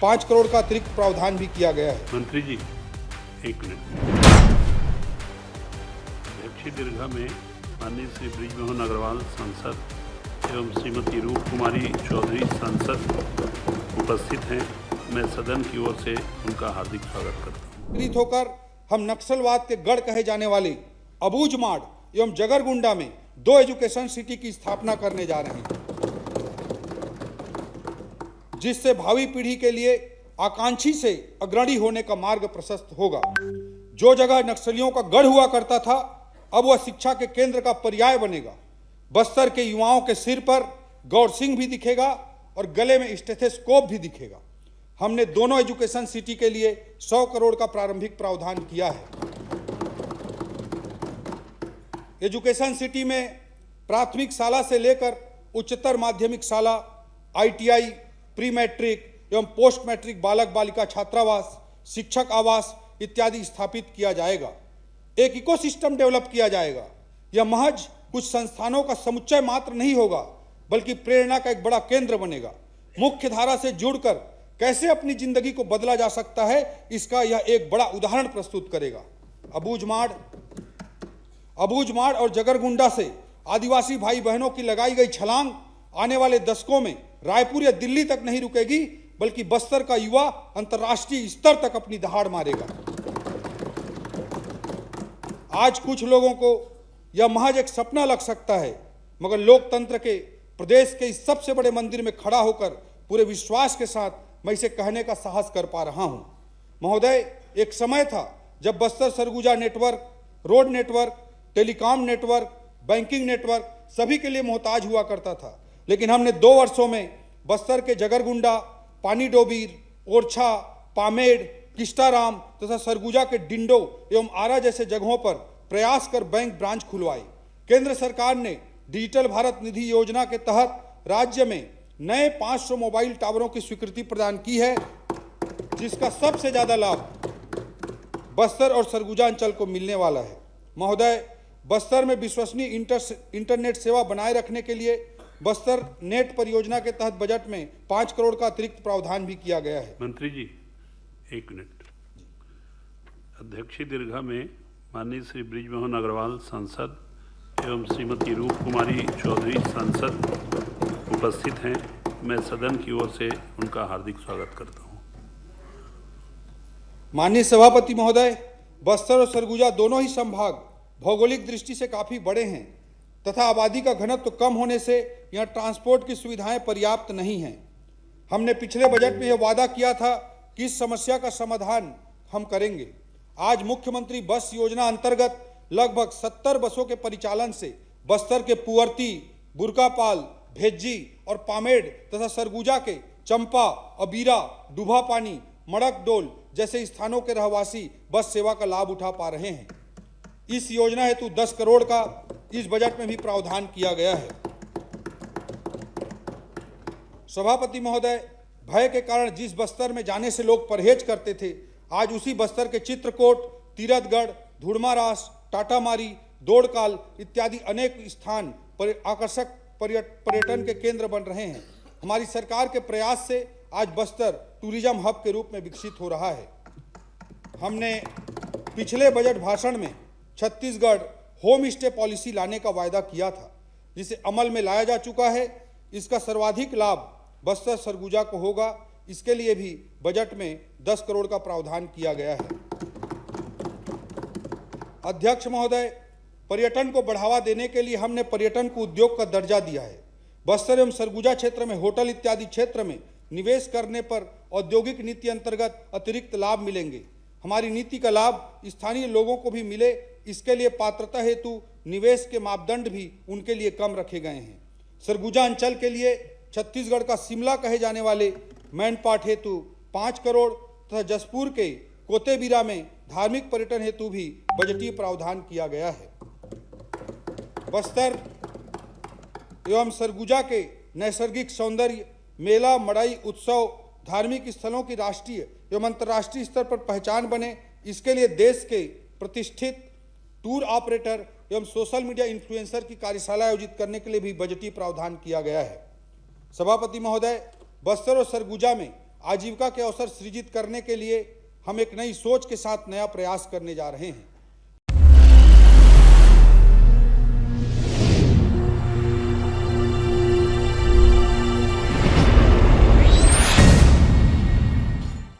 5 करोड़ का अतिरिक्त प्रावधान भी किया गया है। मंत्री जी, एक मिनट। अध्यक्षीय दीर्घा में माननीय श्री बृजमोहन अग्रवाल सांसद एवं श्रीमती रूप कुमारी चौधरी सांसद उपस्थित हैं। मैं सदन की ओर से उनका हार्दिक स्वागत करता हूँ। प्रेरित होकर हम नक्सलवाद के गढ़ कहे जाने वाले अबूझमाड़ एवं जगरगुंडा में 2 एजुकेशन सिटी की स्थापना करने जा रहे हैं, जिससे भावी पीढ़ी के लिए आकांक्षी से अग्रणी होने का मार्ग प्रशस्त होगा। जो जगह नक्सलियों का गढ़ हुआ करता था, अब वह शिक्षा के केंद्र का पर्याय बनेगा। बस्तर के युवाओं के सिर पर गौर सिंह भी दिखेगा और गले में स्टेथोस्कोप भी दिखेगा। हमने दोनों एजुकेशन सिटी के लिए 100 करोड़ का प्रारंभिक प्रावधान किया है। एजुकेशन सिटी में प्राथमिक शाला से लेकर उच्चतर माध्यमिक शाला, ITI, प्री मैट्रिक एवं पोस्ट मैट्रिक बालक बालिका छात्रावास, शिक्षक आवास इत्यादि स्थापित किया जाएगा। एक इकोसिस्टम डेवलप किया जाएगा। यह महज कुछ संस्थानों का समुच्चय मात्र नहीं होगा, बल्कि प्रेरणा का एक बड़ा केंद्र बनेगा। मुख्य धारा से जुड़कर कैसे अपनी जिंदगी को बदला जा सकता है, इसका यह एक बड़ा उदाहरण प्रस्तुत करेगा। अबूझमाड़ और जगरगुंडा से आदिवासी भाई बहनों की लगाई गई छलांग आने वाले दशकों में रायपुर या दिल्ली तक नहीं रुकेगी, बल्कि बस्तर का युवा अंतर्राष्ट्रीय स्तर तक अपनी दहाड़ मारेगा। आज कुछ लोगों को यह महज एक सपना लग सकता है, मगर लोकतंत्र के प्रदेश के इस सबसे बड़े मंदिर में खड़ा होकर पूरे विश्वास के साथ मैं इसे कहने का साहस कर पा रहा हूं। महोदय, एक समय था जब Bastar Surguja network, road network, telecom network, banking network सभी के लिए मोहताज हुआ करता था, लेकिन हमने 2 वर्षों में बस्तर के जगरगुंडा, पानीडोबीर, ओरछा, पामेड़, किस्टाराम तथा सरगुजा के डिंडो एवं आरा जैसे जगहों पर प्रयास कर बैंक ब्रांच खुलवाए। केंद्र सरकार ने डिजिटल भारत निधि योजना के तहत राज्य में नए 500 मोबाइल टावरों की स्वीकृति प्रदान की है, जिसका सबसे ज्यादा लाभ बस्तर और सरगुजा अंचल को मिलने वाला है। महोदय, बस्तर में विश्वसनीय इंटरनेट सेवा बनाए रखने के लिए बस्तर नेट परियोजना के तहत बजट में 5 करोड़ का अतिरिक्त प्रावधान भी किया गया है। मंत्री जी, एक मिनट। अध्यक्षीय दीर्घा में माननीय श्री बृजमोहन अग्रवाल सांसद एवं श्रीमती रूप कुमारी चौधरी सांसद उपस्थित हैं। मैं सदन की ओर से उनका हार्दिक स्वागत करता हूं। माननीय सभापति महोदय, बस्तर और सरगुजा दोनों ही संभाग भौगोलिक दृष्टि से काफी बड़े हैं तथा आबादी का घनत्व कम होने से यहाँ ट्रांसपोर्ट की सुविधाएं पर्याप्त नहीं हैं। हमने पिछले बजट में यह वादा किया था कि इस समस्या का समाधान हम करेंगे। आज मुख्यमंत्री बस योजना अंतर्गत लगभग 70 बसों के परिचालन से बस्तर के पुअर्ती, बुरकापाल, भेज्जी और पामेड़ तथा सरगुजा के चंपा, अबीरा, डुभापानी, मड़कडोल जैसे स्थानों के रहवासी बस सेवा का लाभ उठा पा रहे हैं। इस योजना हेतु 10 करोड़ का इस बजट में भी प्रावधान किया गया है। सभापति महोदय, भय के कारण जिस बस्तर में जाने से लोग परहेज करते थे, आज उसी बस्तर के चित्रकोट, तीरथगढ़, धुड़मारास, टाटामारी, दोड़काल इत्यादि अनेक स्थान पर आकर्षक पर्यटन के केंद्र बन रहे हैं। हमारी सरकार के प्रयास से आज बस्तर टूरिज्म हब के रूप में विकसित हो रहा है। हमने पिछले बजट भाषण में छत्तीसगढ़ होम स्टे पॉलिसी लाने का वायदा किया था, जिसे अमल में लाया जा चुका है। इसका सर्वाधिक लाभ बस्तर सरगुजा को होगा। इसके लिए भी बजट में 10 करोड़ का प्रावधान किया गया है। अध्यक्ष महोदय, पर्यटन को बढ़ावा देने के लिए हमने पर्यटन को उद्योग का दर्जा दिया है। बस्तर एवं सरगुजा क्षेत्र में होटल इत्यादि क्षेत्र में निवेश करने पर औद्योगिक नीति अंतर्गत अतिरिक्त लाभ मिलेंगे। हमारी नीति का लाभ स्थानीय लोगों को भी मिले, इसके लिए पात्रता हेतु निवेश के मापदंड भी उनके लिए कम रखे गए हैं। सरगुजा अंचल के लिए छत्तीसगढ़ का शिमला कहे जाने वाले मैनपाट हेतु 5 करोड़ तथा जसपुर के कोतेबीरा में धार्मिक पर्यटन हेतु भी बजटीय प्रावधान किया गया है। बस्तर एवं सरगुजा के नैसर्गिक सौंदर्य, मेला, मड़ई, उत्सव, धार्मिक स्थलों की राष्ट्रीय एवं अंतर्राष्ट्रीय स्तर पर पहचान बने, इसके लिए देश के प्रतिष्ठित टूर ऑपरेटर एवं सोशल मीडिया इन्फ्लुएंसर की कार्यशाला आयोजित करने के लिए भी बजटीय प्रावधान किया गया है। सभापति महोदय, बस्तर और सरगुजा में आजीविका के अवसर सृजित करने के लिए हम एक नई सोच के साथ नया प्रयास करने जा रहे हैं।